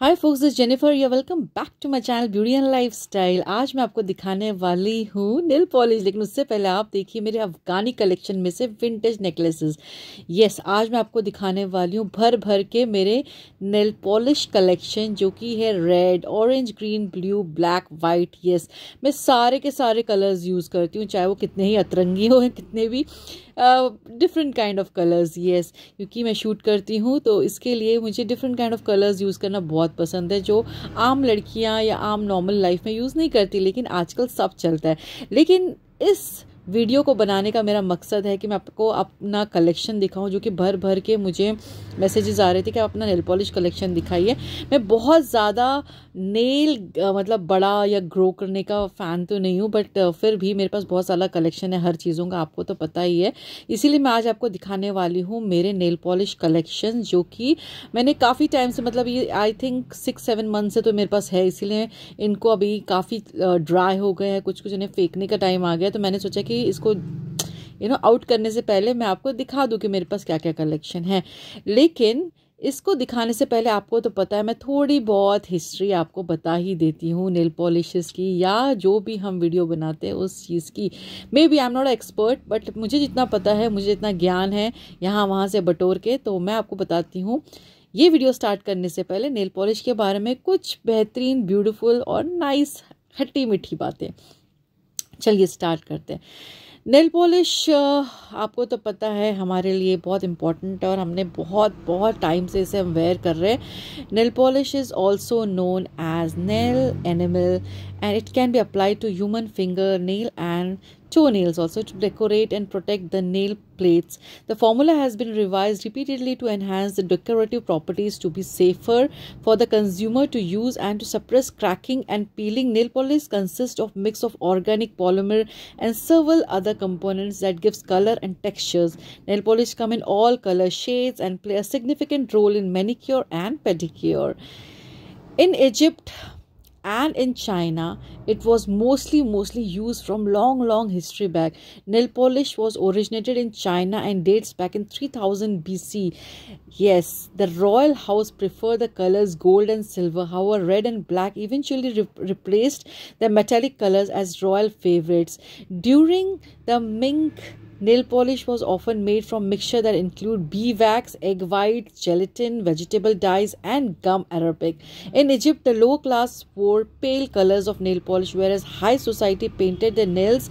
Hi folks, this Jennifer, you welcome back to my channel beauty and lifestyle. आज मैं आपको दिखाने वाली हूँ नेल पॉलिश, लेकिन उससे पहले आप देखिए मेरे अफगानी कलेक्शन में से विंटेज नेकलेसेस। यस, आज मैं आपको दिखाने वाली हूँ भर भर के मेरे नेल पॉलिश कलेक्शन, जो कि है red, orange, green, blue, black, white. Yes, मैं सारे के सारे कलर्स यूज़ करती हूँ, चाहे वो कितने ही अतरंगी हो, कितने भी different kind of colours. Yes, क्योंकि मैं शूट करती हूँ तो इसके लिए मुझे different kind of colours use करना बहुत पसंद है, जो आम लड़कियाँ या आम नॉर्मल लाइफ में यूज़ नहीं करती, लेकिन आजकल सब चलता है। लेकिन इस वीडियो को बनाने का मेरा मकसद है कि मैं आपको अपना कलेक्शन दिखाऊं, जो कि भर भर के मुझे मैसेजेस आ रहे थे कि आप अपना नेल पॉलिश कलेक्शन दिखाइए। मैं बहुत ज़्यादा नेल मतलब बड़ा या ग्रो करने का फ़ैन तो नहीं हूँ, बट फिर भी मेरे पास बहुत सारा कलेक्शन है हर चीज़ों का, आपको तो पता ही है। इसीलिए मैं आज आपको दिखाने वाली हूँ मेरे नेल पॉलिश कलेक्शन, जो कि मैंने काफ़ी टाइम से, मतलब ये आई थिंक 6-7 मंथ से तो मेरे पास है। इसीलिए इनको अभी काफ़ी ड्राई हो गए हैं, कुछ कुछ इन्हें फेंकने का टाइम आ गया, तो मैंने सोचा कि इसको आउट करने से पहले मैं आपको दिखा दूं कि मेरे पास क्या क्या कलेक्शन है। लेकिन इसको दिखाने से पहले आपको तो पता है, मैं थोड़ी बहुत हिस्ट्री आपको बता ही देती हूँ नेल पॉलिशेस की, या जो भी हम वीडियो बनाते हैं उस चीज़ की। Maybe I am not expert, but मुझे जितना पता है, मुझे जितना ज्ञान है यहाँ वहाँ से बटोर के, तो मैं आपको बताती हूँ। ये वीडियो स्टार्ट करने से पहले नेल पॉलिश के बारे में कुछ बेहतरीन, ब्यूटीफुल और नाइस खट्टी मीठी बातें। चलिए स्टार्ट करते हैं। नेल पॉलिश आपको तो पता है हमारे लिए बहुत इम्पॉर्टेंट है, और हमने बहुत बहुत टाइम से इसे हम वेयर कर रहे हैं। Nail polish is also known as nail enamel, and it can be applied to human finger, nail and toenails also, to decorate and protect the nail plates. The formula has been revised repeatedly to enhance the decorative properties, to be safer for the consumer to use, and to suppress cracking and peeling. Nail polish consists of mix of organic polymer and several other components that gives color and textures. Nail polish come in all color shades and play a significant role in manicure and pedicure. In Egypt and in China, it was mostly used from long history back. Nail polish was originated in China and dates back in 3000 BC. Yes, the royal house preferred the colors gold and silver. However, red and black eventually replaced the metallic colors as royal favorites. During the Ming, nail polish was often made from mixture that include beeswax, egg white, gelatin, vegetable dyes, and gum arabic. In Egypt, the low class wore pale colors of nail polish, whereas high society painted their nails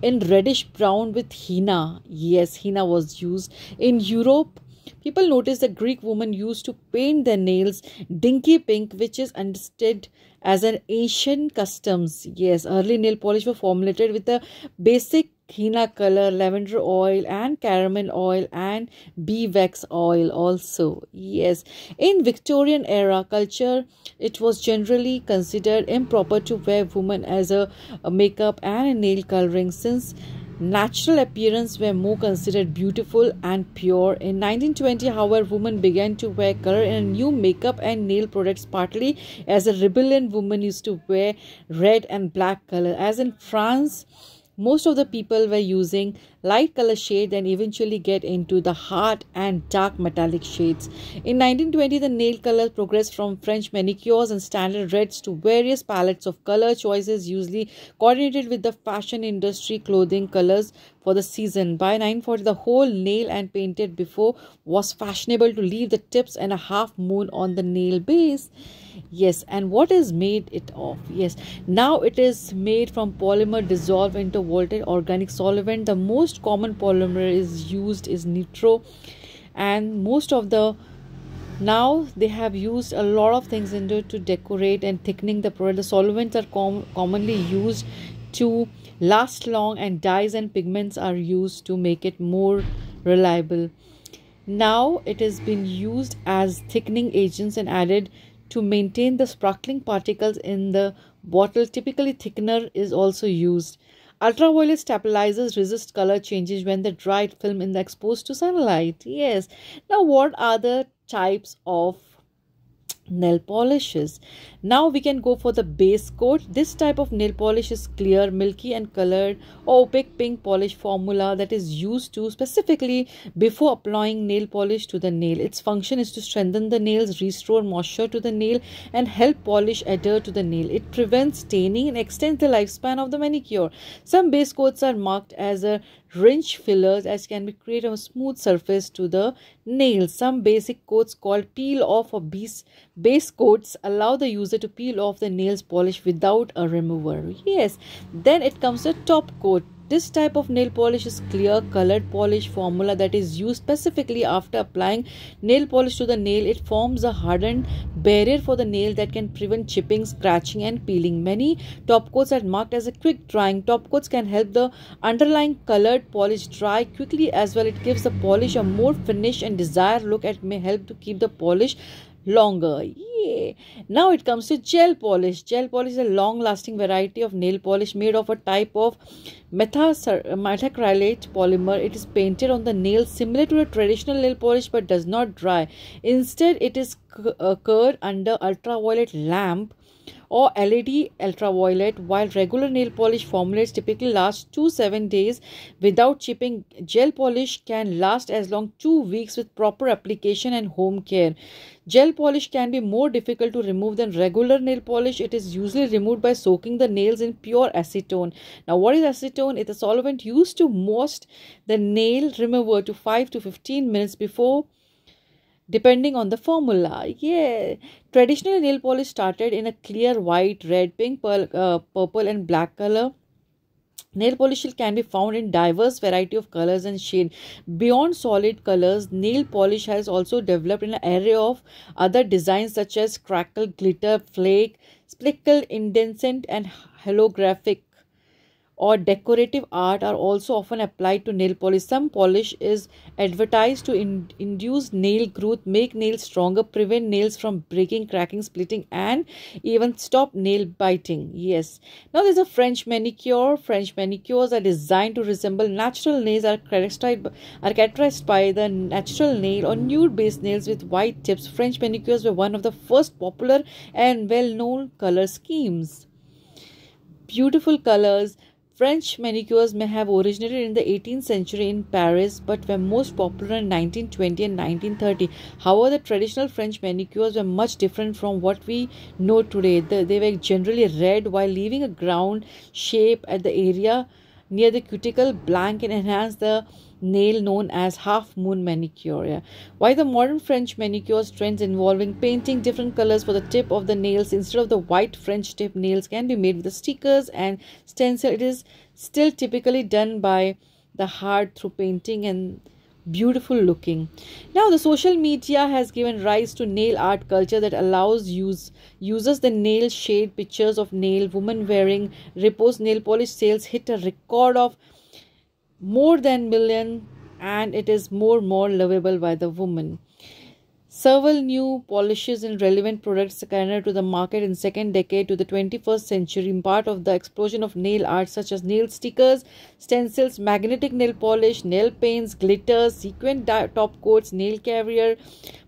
in reddish brown with henna. Yes, henna was used. In Europe, people noticed that Greek women used to paint their nails dinky pink, which is understood as an ancient customs. Yes, early nail polish were formulated with a basic henna color, lavender oil and caramel oil, and beeswax oil also. Yes, in Victorian era culture, it was generally considered improper to wear women as a makeup and a nail coloring, since natural appearance were more considered beautiful and pure. In 1920, however, women began to wear color in new makeup and nail products, partly as a rebellion. Women used to wear red and black color, as in France most of the people were using light color shade and eventually get into the hard and dark metallic shades. In 1920, the nail color progressed from French manicures and standard reds to various palettes of color choices, usually coordinated with the fashion industry clothing colors for the season. By 1940, the whole nail and painted before was fashionable to leave the tips and a half moon on the nail base. Yes, and what is made it of? Yes, now it is made from polymer dissolved into volatile organic solvent. The most common polymer is used is nitro, and most of the now they have used a lot of things into it to decorate and thickening the product. The solvents are commonly used to last long, and dyes and pigments are used to make it more reliable. Now it has been used as thickening agents and added to maintain the sparkling particles in the bottle. Typically, thickener is also used. Ultraviolet stabilizers resist color changes when the dried film is exposed to sunlight. Yes. Now, what are the types of nail polishes. Now we can go for the base coat. This type of nail polish is clear, milky and colored or opaque pink polish formula that is used to specifically before applying nail polish to the nail. Its function is to strengthen the nails, restore moisture to the nail and help polish adhere to the nail. It prevents staining and extends the lifespan of the manicure. Some base coats are marked as a rinse fillers as can be create a smooth surface to the nails. Some basic coats called peel off or base coats allow the user to peel off the nails polish without a remover. Yes, then it comes the top coat. This type of nail polish is clear colored polish formula that is used specifically after applying nail polish to the nail. It forms a hardened barrier for the nail that can prevent chipping, scratching and peeling. Many top coats are marked as a quick drying. Top coats can help the underlying colored polish dry quickly as well. It gives the polish a more finished and desired look and may help to keep the polish longer. Yeah. Now it comes to gel polish. Gel polish is a long lasting variety of nail polish made of a type of methacrylate polymer. It is painted on the nails similar to a traditional nail polish but does not dry. Instead, it is cured under ultraviolet lamp or LED ultraviolet. While regular nail polish formulates typically last 2 to 7 days without chipping, gel polish can last as long 2 weeks with proper application and home care. Gel polish can be more difficult to remove than regular nail polish. It is usually removed by soaking the nails in pure acetone. Now, what is acetone? It is a solvent used to moist the nail remover to 5 to 15 minutes before, depending on the formula. Yeah, traditional nail polish started in a clear white, red, pink, purple and black color. Nail polish can be found in diverse variety of colors and shade. Beyond solid colors, nail polish has also developed an array of other designs such as crackle, glitter, flake, sprinkle, indecent and holographic or decorative art are also often applied to nail polish. Some polish is advertised to induce nail growth, make nails stronger, prevent nails from breaking, cracking, splitting and even stop nail biting. Yes. Now there's a French manicure. French manicures are designed to resemble natural nails, are characterized by the natural nail or nude based nails with white tips. French manicures were one of the first popular and well-known color schemes. Beautiful colors. French manicures may have originated in the 18th century in Paris but were most popular in 1920 and 1930. However, the traditional French manicures were much different from what we know today. They were generally red while leaving a ground shape at the area near the cuticle blank and enhance the nail known as half moon manicure. While the modern French manicure trends involving painting different colors for the tip of the nails instead of the white French tip nails can be made with the stickers and stencil, it is still typically done by the hard through painting and beautiful looking. Now the social media has given rise to nail art culture that allows users the nail shade pictures of nail women wearing repose. Nail polish sales hit a record of more than million and it is more lovable by the woman. Several new polishes and relevant products entered to the market in second decade to the 21st century, part of the explosion of nail art such as nail stickers, stencils, magnetic nail polish, nail paints, glitters, sequin top coats, nail carrier,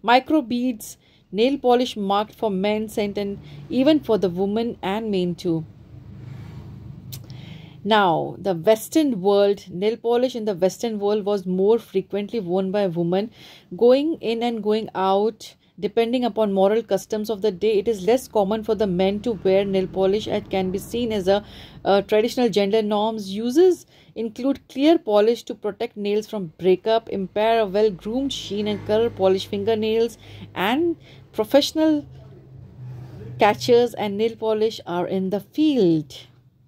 micro beads, nail polish marked for men scent and even for the women and men too. Now, the Western world, nail polish in the Western world was more frequently worn by women going in and going out. Depending upon moral customs of the day, it is less common for the men to wear nail polish and can be seen as a traditional gender norms. Uses include clear polish to protect nails from breakup, impair a well-groomed sheen and color polish fingernails, and professional catchers and nail polish are in the field.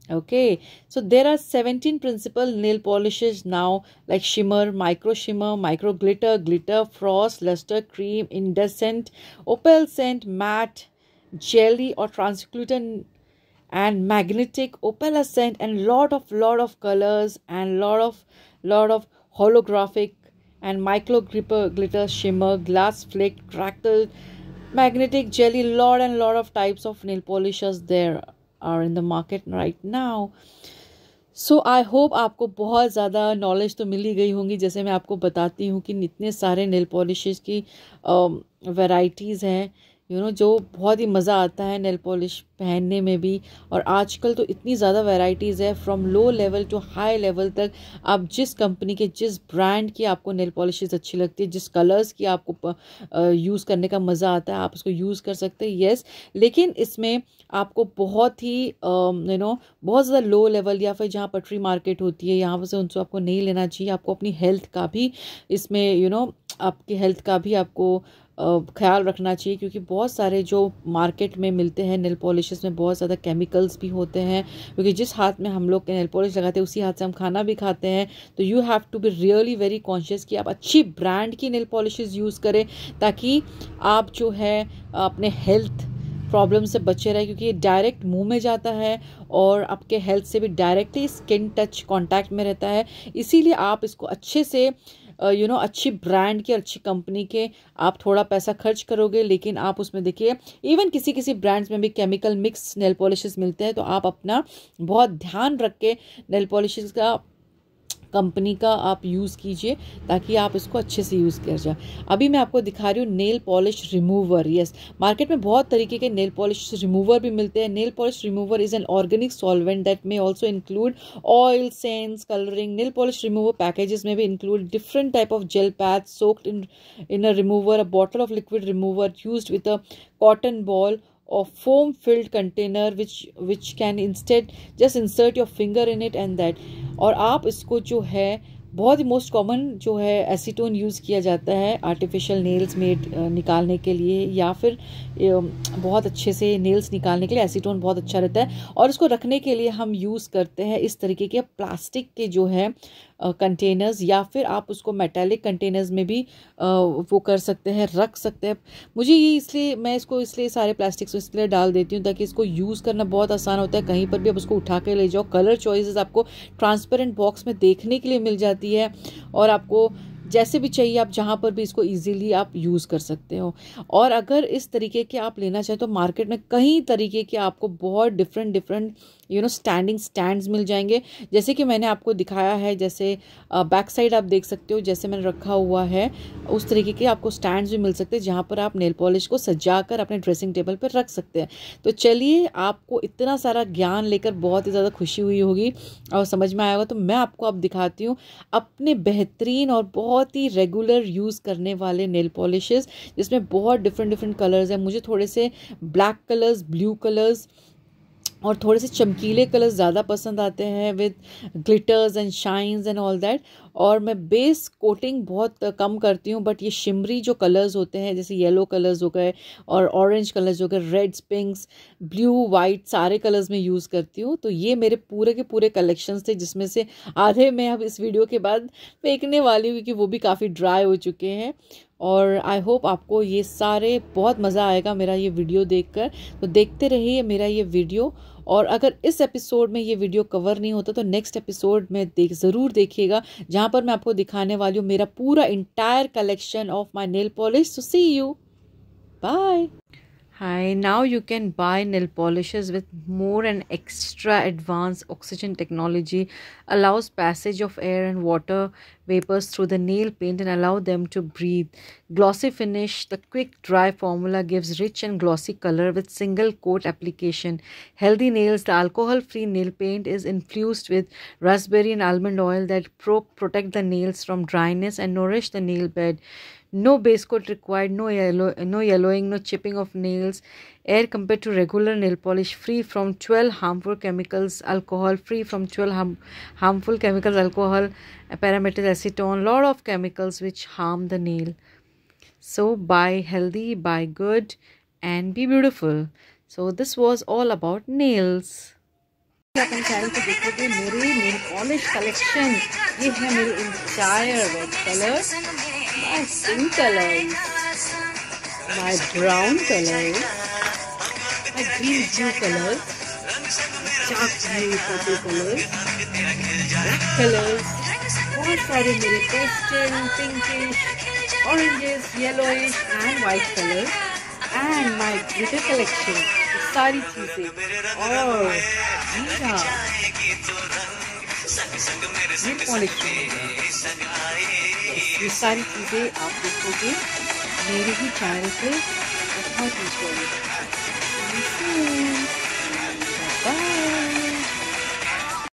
Okay, so there are 17 principal nail polishes now, like shimmer, micro glitter, glitter, frost, luster, cream, indecent, opal scent, matte, jelly or translucent and magnetic, opalescent and lot of colors and lot of holographic and micro glitter, shimmer, glass flake, crackle, magnetic, jelly, lot of types of nail polishes there are in the market right now. So I hope आपको बहुत ज़्यादा knowledge तो मिली गई होंगी, जैसे मैं आपको बताती हूँ कि इतने सारे नेल पॉलिशेस की वैराइटीज़ हैं जो बहुत ही मज़ा आता है नेल पॉलिश पहनने में भी। और आजकल तो इतनी ज़्यादा वैरायटीज़ है, from low level to high level तक। आप जिस कंपनी के, जिस ब्रांड की आपको नेल पॉलिशेस अच्छी लगती है, जिस कलर्स की आपको यूज़ करने का मज़ा आता है, आप उसको यूज़ कर सकते हैं। येस, लेकिन इसमें आपको बहुत ही बहुत ज़्यादा लो लेवल या फिर जहाँ पटरी मार्केट होती है यहाँ से उनसे आपको नहीं लेना चाहिए। आपको अपनी हेल्थ का भी इसमें आपकी हेल्थ का भी आपको ख्याल रखना चाहिए, क्योंकि बहुत सारे जो मार्केट में मिलते हैं नेल पॉलिशेस में बहुत ज़्यादा केमिकल्स भी होते हैं। क्योंकि जिस हाथ में हम लोग नेल पॉलिश लगाते हैं उसी हाथ से हम खाना भी खाते हैं। तो you have to be really very conscious कि आप अच्छी ब्रांड की नेल पॉलिशेस यूज़ करें, ताकि आप जो है अपने हेल्थ प्रॉब्लम से बचे रहे, क्योंकि ये डायरेक्ट मुंह में जाता है और आपके हेल्थ से भी डायरेक्टली स्किन टच कांटेक्ट में रहता है। इसीलिए आप इसको अच्छे से अच्छी ब्रांड के, अच्छी कंपनी के आप थोड़ा पैसा खर्च करोगे, लेकिन आप उसमें देखिए इवन किसी किसी ब्रांड्स में भी केमिकल मिक्स नेल पॉलिशेस मिलते हैं। तो आप अपना बहुत ध्यान रख के नेल पॉलिशेस का, कंपनी का आप यूज़ कीजिए, ताकि आप इसको अच्छे से यूज़ कर जाए। अभी मैं आपको दिखा रही हूँ nail polish remover. Yes, market में बहुत तरीके के नेल पॉलिश रिमूवर भी मिलते हैं। Nail polish remover is an organic solvent that may also include oil, scents, colouring. Nail polish remover packages में भी include different type of gel patch soaked in a remover, a bottle of liquid remover used with a cotton ball or foam filled container which can instead just insert your finger in it and that। और आप इसको जो है बहुत ही most common जो है acetone use किया जाता है आर्टिफिशियल नेल्स मेड निकालने के लिए, या फिर बहुत अच्छे से नेल्स निकालने के लिए एसीटोन बहुत अच्छा रहता है। और इसको रखने के लिए हम यूज़ करते हैं इस तरीके के प्लास्टिक के जो है कंटेनर्स, या फिर आप उसको मेटालिक कंटेनर्स में भी वो कर सकते हैं, रख सकते हैं। मुझे ये इसलिए मैं इसको इसलिए सारे प्लास्टिक्स इसलिए डाल देती हूँ ताकि इसको यूज़ करना बहुत आसान होता है। कहीं पर भी आप उसको उठा के ले जाओ। कलर चॉइसेस आपको ट्रांसपेरेंट बॉक्स में देखने के लिए मिल जाती है, और आपको जैसे भी चाहिए आप जहाँ पर भी इसको इजीली आप यूज़ कर सकते हो। और अगर इस तरीके के आप लेना चाहें तो मार्केट में कई तरीके के आपको बहुत डिफरेंट स्टैंडिंग स्टैंड्स मिल जाएंगे, जैसे कि मैंने आपको दिखाया है। जैसे बैक साइड आप देख सकते हो, जैसे मैंने रखा हुआ है उस तरीके के आपको स्टैंड्स भी मिल सकते हैं, जहाँ पर आप नेल पॉलिश को सजा कर अपने ड्रेसिंग टेबल पर रख सकते हैं। तो चलिए, आपको इतना सारा ज्ञान लेकर बहुत ही ज़्यादा खुशी हुई होगी और समझ में आएगा। तो मैं आपको अब दिखाती हूँ अपने बेहतरीन और बहुत ही रेगुलर यूज़ करने वाले नेल पॉलिशेस, जिसमें बहुत डिफरेंट कलर्स हैं। मुझे थोड़े से ब्लैक कलर्स, ब्लू कलर्स और थोड़े से चमकीले कलर्स ज़्यादा पसंद आते हैं, with glitters and shines and all that. और मैं बेस कोटिंग बहुत कम करती हूँ, बट ये शिमरी जो कलर्स होते हैं, जैसे येलो कलर्स हो गए और ऑरेंज कलर्स हो गए, रेड्स, पिंक्स, ब्लू, वाइट, सारे कलर्स में यूज़ करती हूँ। तो ये मेरे पूरे के पूरे कलेक्शंस थे, जिसमें से आधे मैं अब इस वीडियो के बाद फेंकने वाली हूँ, क्योंकि वो भी काफ़ी ड्राई हो चुके हैं। और आई होप आपको ये सारे बहुत मज़ा आएगा मेरा ये वीडियो देखकर। तो देखते रहिए मेरा ये वीडियो, और अगर इस एपिसोड में ये वीडियो कवर नहीं होता तो नेक्स्ट एपिसोड में ज़रूर देखिएगा, जहाँ पर मैं आपको दिखाने वाली हूँ मेरा पूरा entire collection of my nail polish. So see you, bye. Hi, now you can buy nail polishes with more and extra advanced oxygen technology, allows passage of air and water vapors through the nail paint and allow them to breathe. Glossy finish, the quick dry formula gives rich and glossy color with single coat application. Healthy nails, the alcohol-free nail paint is infused with raspberry and almond oil that protect the nails from dryness and nourish the nail bed. No base coat required, no yellowing, no chipping of nails. Air compared to regular nail polish, free from 12 harmful chemicals, alcohol, free from 12 harmful chemicals, alcohol, parameter acetone, lot of chemicals which harm the nail. So buy healthy, buy good and be beautiful. So this was all about nails. Upon channel पे देखोगे मेरे nail polish collection, ये है मेरे entire red colour, my pink colors, my brown colors, my green blue colors, dark blue purple colors, black colors, बहुत सारे मेरे pastel, pinkish, oranges, yellowish and white colors, and my glitter collection, ये सारी चीजें और मेरा नेल पॉलिश, ये सारी चीज़ें आप देखोगे मेरे ही चैनल पे। बहुत इंजॉय।